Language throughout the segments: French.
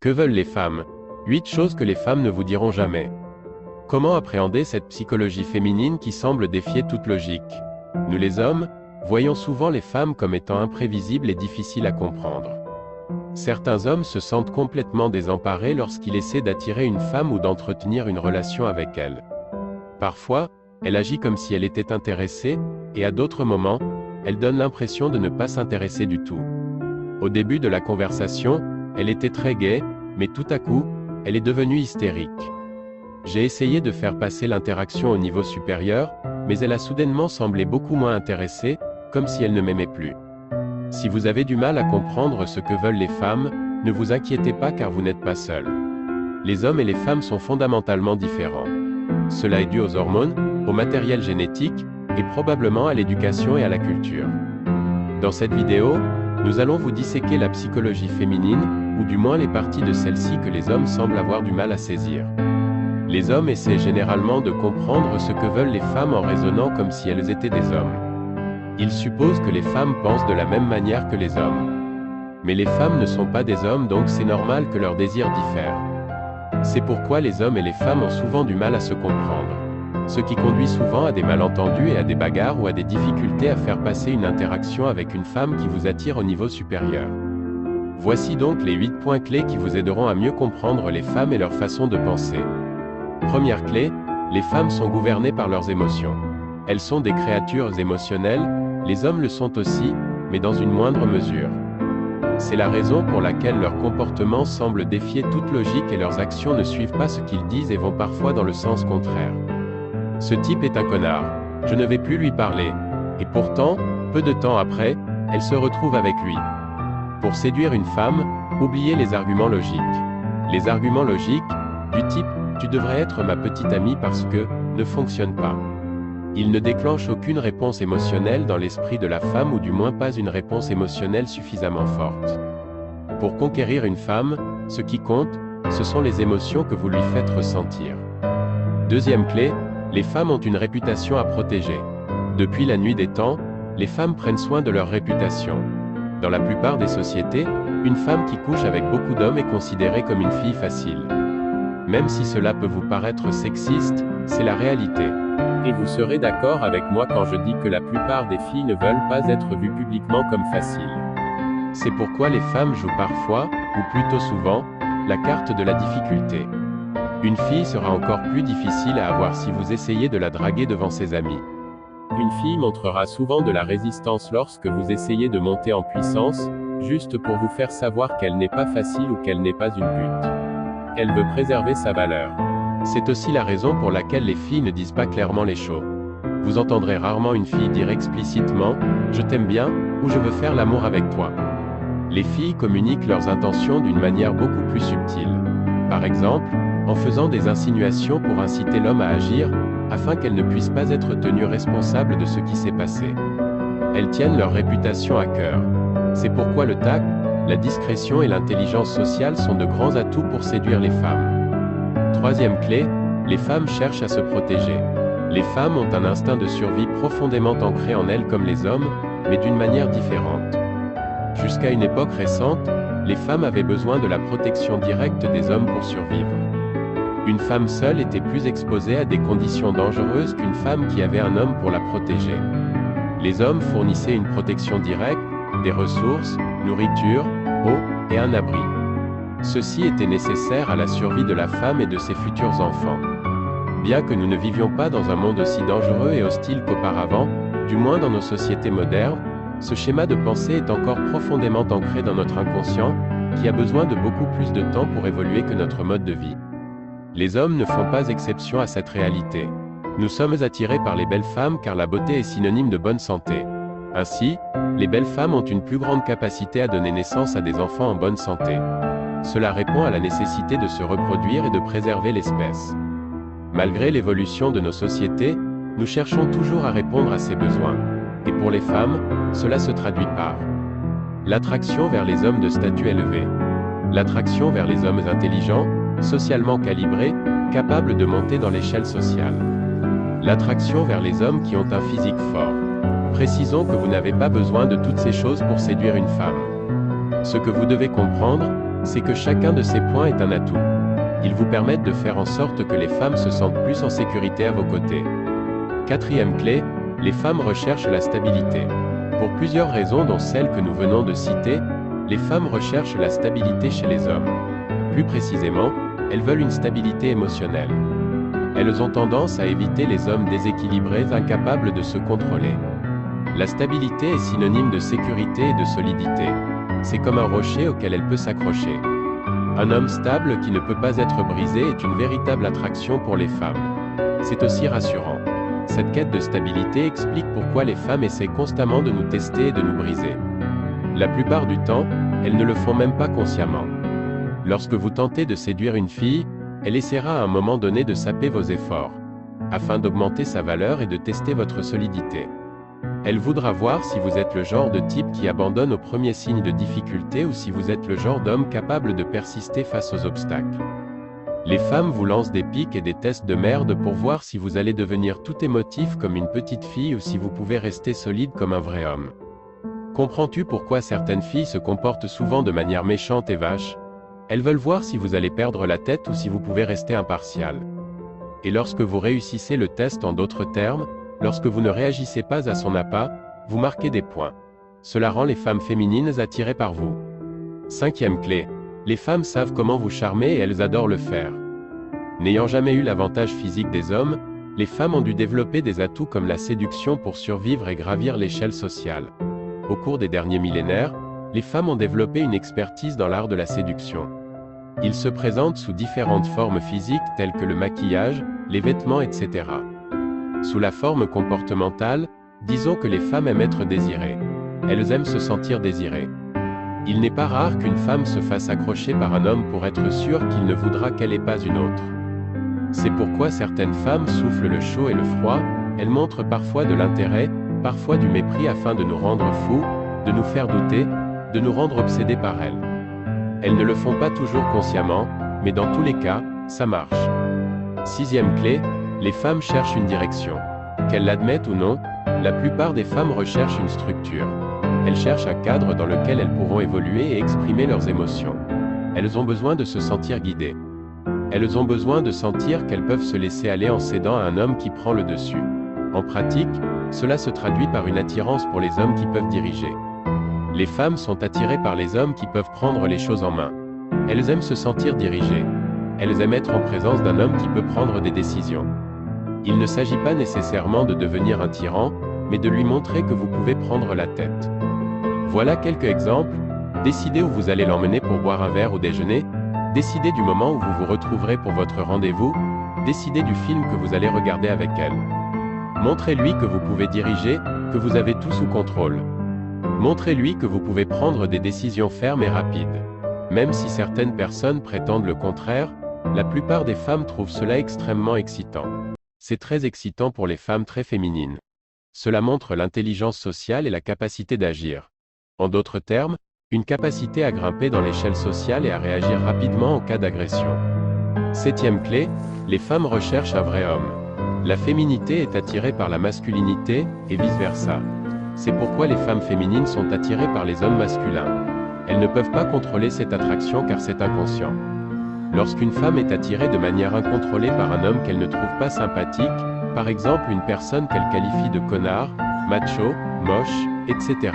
Que veulent les femmes? 8 choses que les femmes ne vous diront jamais. Comment appréhender cette psychologie féminine qui semble défier toute logique? Nous les hommes, voyons souvent les femmes comme étant imprévisibles et difficiles à comprendre. Certains hommes se sentent complètement désemparés lorsqu'ils essaient d'attirer une femme ou d'entretenir une relation avec elle. Parfois, elle agit comme si elle était intéressée, et à d'autres moments, elle donne l'impression de ne pas s'intéresser du tout. Au début de la conversation, elle était très gaie, mais tout à coup, elle est devenue hystérique. J'ai essayé de faire passer l'interaction au niveau supérieur, mais elle a soudainement semblé beaucoup moins intéressée, comme si elle ne m'aimait plus. Si vous avez du mal à comprendre ce que veulent les femmes, ne vous inquiétez pas car vous n'êtes pas seul. Les hommes et les femmes sont fondamentalement différents. Cela est dû aux hormones, au matériel génétique, et probablement à l'éducation et à la culture. Dans cette vidéo, nous allons vous disséquer la psychologie féminine, ou du moins les parties de celle-ci que les hommes semblent avoir du mal à saisir. Les hommes essaient généralement de comprendre ce que veulent les femmes en raisonnant comme si elles étaient des hommes. Ils supposent que les femmes pensent de la même manière que les hommes. Mais les femmes ne sont pas des hommes, donc c'est normal que leurs désirs diffèrent. C'est pourquoi les hommes et les femmes ont souvent du mal à se comprendre. Ce qui conduit souvent à des malentendus et à des bagarres ou à des difficultés à faire passer une interaction avec une femme qui vous attire au niveau supérieur. Voici donc les 8 points clés qui vous aideront à mieux comprendre les femmes et leur façon de penser. Première clé, les femmes sont gouvernées par leurs émotions. Elles sont des créatures émotionnelles, les hommes le sont aussi, mais dans une moindre mesure. C'est la raison pour laquelle leur comportement semble défier toute logique et leurs actions ne suivent pas ce qu'ils disent et vont parfois dans le sens contraire. Ce type est un connard. Je ne vais plus lui parler. Et pourtant, peu de temps après, elle se retrouve avec lui. Pour séduire une femme, oubliez les arguments logiques. Les arguments logiques, du type « tu devrais être ma petite amie parce que » ne fonctionnent pas. Ils ne déclenchent aucune réponse émotionnelle dans l'esprit de la femme ou du moins pas une réponse émotionnelle suffisamment forte. Pour conquérir une femme, ce qui compte, ce sont les émotions que vous lui faites ressentir. Deuxième clé, les femmes ont une réputation à protéger. Depuis la nuit des temps, les femmes prennent soin de leur réputation. Dans la plupart des sociétés, une femme qui couche avec beaucoup d'hommes est considérée comme une fille facile. Même si cela peut vous paraître sexiste, c'est la réalité. Et vous serez d'accord avec moi quand je dis que la plupart des filles ne veulent pas être vues publiquement comme faciles. C'est pourquoi les femmes jouent parfois, ou plutôt souvent, la carte de la difficulté. Une fille sera encore plus difficile à avoir si vous essayez de la draguer devant ses amis. Une fille montrera souvent de la résistance lorsque vous essayez de monter en puissance, juste pour vous faire savoir qu'elle n'est pas facile ou qu'elle n'est pas une pute. Elle veut préserver sa valeur. C'est aussi la raison pour laquelle les filles ne disent pas clairement les choses. Vous entendrez rarement une fille dire explicitement « je t'aime bien » ou « je veux faire l'amour avec toi ». Les filles communiquent leurs intentions d'une manière beaucoup plus subtile. Par exemple, en faisant des insinuations pour inciter l'homme à agir, afin qu'elle ne puisse pas être tenue responsable de ce qui s'est passé. Elles tiennent leur réputation à cœur. C'est pourquoi le tact, la discrétion et l'intelligence sociale sont de grands atouts pour séduire les femmes. Troisième clé, les femmes cherchent à se protéger. Les femmes ont un instinct de survie profondément ancré en elles comme les hommes, mais d'une manière différente. Jusqu'à une époque récente, les femmes avaient besoin de la protection directe des hommes pour survivre. Une femme seule était plus exposée à des conditions dangereuses qu'une femme qui avait un homme pour la protéger. Les hommes fournissaient une protection directe, des ressources, nourriture, eau, et un abri. Ceci était nécessaire à la survie de la femme et de ses futurs enfants. Bien que nous ne vivions pas dans un monde aussi dangereux et hostile qu'auparavant, du moins dans nos sociétés modernes, ce schéma de pensée est encore profondément ancré dans notre inconscient, qui a besoin de beaucoup plus de temps pour évoluer que notre mode de vie. Les hommes ne font pas exception à cette réalité. Nous sommes attirés par les belles femmes car la beauté est synonyme de bonne santé. Ainsi, les belles femmes ont une plus grande capacité à donner naissance à des enfants en bonne santé. Cela répond à la nécessité de se reproduire et de préserver l'espèce. Malgré l'évolution de nos sociétés, nous cherchons toujours à répondre à ces besoins. Et pour les femmes, cela se traduit par l'attraction vers les hommes de statut élevé, l'attraction vers les hommes intelligents, socialement calibrés, capables de monter dans l'échelle sociale, l'attraction vers les hommes qui ont un physique fort. Précisons que vous n'avez pas besoin de toutes ces choses pour séduire une femme. Ce que vous devez comprendre, C'est que chacun de ces points est un atout. Ils vous permettent de faire en sorte que les femmes se sentent plus en sécurité à vos côtés. Quatrième clé, les femmes recherchent la stabilité. Pour plusieurs raisons dont celles que nous venons de citer, les femmes recherchent la stabilité chez les hommes. Plus précisément, elles veulent une stabilité émotionnelle. Elles ont tendance à éviter les hommes déséquilibrés, incapables de se contrôler. La stabilité est synonyme de sécurité et de solidité. C'est comme un rocher auquel elle peut s'accrocher. Un homme stable qui ne peut pas être brisé est une véritable attraction pour les femmes. C'est aussi rassurant. Cette quête de stabilité explique pourquoi les femmes essaient constamment de nous tester et de nous briser. La plupart du temps, elles ne le font même pas consciemment. Lorsque vous tentez de séduire une fille, elle essaiera à un moment donné de saper vos efforts, afin d'augmenter sa valeur et de tester votre solidité. Elle voudra voir si vous êtes le genre de type qui abandonne au premier signe de difficulté ou si vous êtes le genre d'homme capable de persister face aux obstacles. Les femmes vous lancent des pics et des tests de merde pour voir si vous allez devenir tout émotif comme une petite fille ou si vous pouvez rester solide comme un vrai homme. Comprends-tu pourquoi certaines filles se comportent souvent de manière méchante et vache? Elles veulent voir si vous allez perdre la tête ou si vous pouvez rester impartial. Et lorsque vous réussissez le test, en d'autres termes, lorsque vous ne réagissez pas à son appât, vous marquez des points. Cela rend les femmes féminines attirées par vous. Cinquième clé. Les femmes savent comment vous charmer et elles adorent le faire. N'ayant jamais eu l'avantage physique des hommes, les femmes ont dû développer des atouts comme la séduction pour survivre et gravir l'échelle sociale. Au cours des derniers millénaires, les femmes ont développé une expertise dans l'art de la séduction. Ils se présentent sous différentes formes physiques telles que le maquillage, les vêtements, etc. Sous la forme comportementale, disons que les femmes aiment être désirées. Elles aiment se sentir désirées. Il n'est pas rare qu'une femme se fasse accrocher par un homme pour être sûre qu'il ne voudra qu'elle et pas une autre. C'est pourquoi certaines femmes soufflent le chaud et le froid, elles montrent parfois de l'intérêt, parfois du mépris afin de nous rendre fous, de nous faire douter, de nous rendre obsédés par elles. Elles ne le font pas toujours consciemment, mais dans tous les cas, ça marche. Sixième clé, les femmes cherchent une direction. Qu'elles l'admettent ou non, la plupart des femmes recherchent une structure. Elles cherchent un cadre dans lequel elles pourront évoluer et exprimer leurs émotions. Elles ont besoin de se sentir guidées. Elles ont besoin de sentir qu'elles peuvent se laisser aller en cédant à un homme qui prend le dessus. En pratique, cela se traduit par une attirance pour les hommes qui peuvent diriger. Les femmes sont attirées par les hommes qui peuvent prendre les choses en main. Elles aiment se sentir dirigées. Elles aiment être en présence d'un homme qui peut prendre des décisions. Il ne s'agit pas nécessairement de devenir un tyran, mais de lui montrer que vous pouvez prendre la tête. Voilà quelques exemples. Décidez où vous allez l'emmener pour boire un verre ou déjeuner. Décidez du moment où vous vous retrouverez pour votre rendez-vous. Décidez du film que vous allez regarder avec elle. Montrez-lui que vous pouvez diriger, que vous avez tout sous contrôle. Montrez-lui que vous pouvez prendre des décisions fermes et rapides. Même si certaines personnes prétendent le contraire, la plupart des femmes trouvent cela extrêmement excitant. C'est très excitant pour les femmes très féminines. Cela montre l'intelligence sociale et la capacité d'agir. En d'autres termes, une capacité à grimper dans l'échelle sociale et à réagir rapidement en cas d'agression. Septième clé, les femmes recherchent un vrai homme. La féminité est attirée par la masculinité, et vice-versa. C'est pourquoi les femmes féminines sont attirées par les hommes masculins. Elles ne peuvent pas contrôler cette attraction car c'est inconscient. Lorsqu'une femme est attirée de manière incontrôlée par un homme qu'elle ne trouve pas sympathique, par exemple une personne qu'elle qualifie de connard, macho, moche, etc.,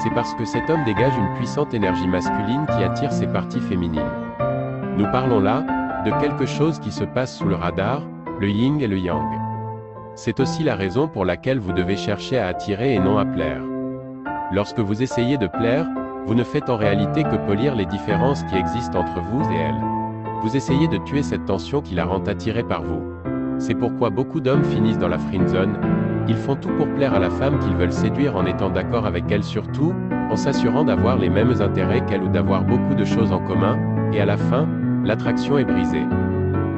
c'est parce que cet homme dégage une puissante énergie masculine qui attire ses parties féminines. Nous parlons là de quelque chose qui se passe sous le radar, le yin et le yang. C'est aussi la raison pour laquelle vous devez chercher à attirer et non à plaire. Lorsque vous essayez de plaire, vous ne faites en réalité que polir les différences qui existent entre vous et elle. Vous essayez de tuer cette tension qui la rend attirée par vous. C'est pourquoi beaucoup d'hommes finissent dans la friendzone. Ils font tout pour plaire à la femme qu'ils veulent séduire en étant d'accord avec elle surtout, en s'assurant d'avoir les mêmes intérêts qu'elle ou d'avoir beaucoup de choses en commun, et à la fin, l'attraction est brisée.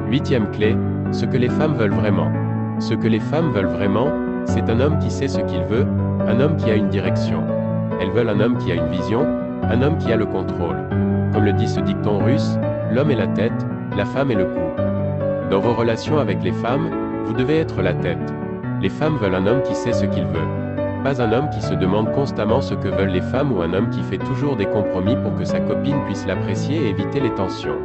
Huitième clé, ce que les femmes veulent vraiment. Ce que les femmes veulent vraiment, c'est un homme qui sait ce qu'il veut, un homme qui a une direction. Elles veulent un homme qui a une vision, un homme qui a le contrôle. Comme le dit ce dicton russe, l'homme est la tête, la femme est le cou. Dans vos relations avec les femmes, vous devez être la tête. Les femmes veulent un homme qui sait ce qu'il veut. pas un homme qui se demande constamment ce que veulent les femmes ou un homme qui fait toujours des compromis pour que sa copine puisse l'apprécier et éviter les tensions.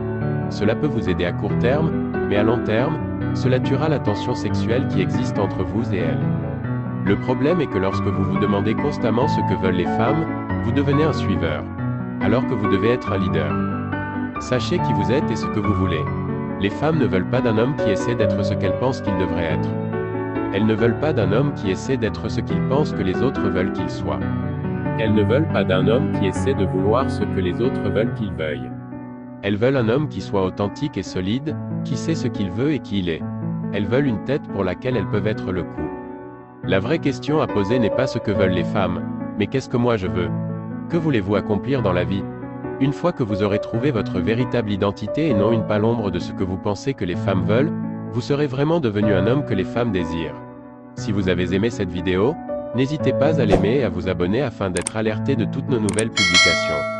Cela peut vous aider à court terme, mais à long terme, cela tuera la tension sexuelle qui existe entre vous et elle. Le problème est que lorsque vous vous demandez constamment ce que veulent les femmes, vous devenez un suiveur, alors que vous devez être un leader. Sachez qui vous êtes et ce que vous voulez. Les femmes ne veulent pas d'un homme qui essaie d'être ce qu'elles pensent qu'il devrait être. Elles ne veulent pas d'un homme qui essaie d'être ce qu'il pense que les autres veulent qu'il soit. Elles ne veulent pas d'un homme qui essaie de vouloir ce que les autres veulent qu'il veuille. Elles veulent un homme qui soit authentique et solide, qui sait ce qu'il veut et qui il est. Elles veulent une tête pour laquelle elles peuvent être le coup. La vraie question à poser n'est pas ce que veulent les femmes, mais qu'est-ce que moi je veux? Que voulez-vous accomplir dans la vie? Une fois que vous aurez trouvé votre véritable identité et non une pâle ombre de ce que vous pensez que les femmes veulent, vous serez vraiment devenu un homme que les femmes désirent. Si vous avez aimé cette vidéo, n'hésitez pas à l'aimer et à vous abonner afin d'être alerté de toutes nos nouvelles publications.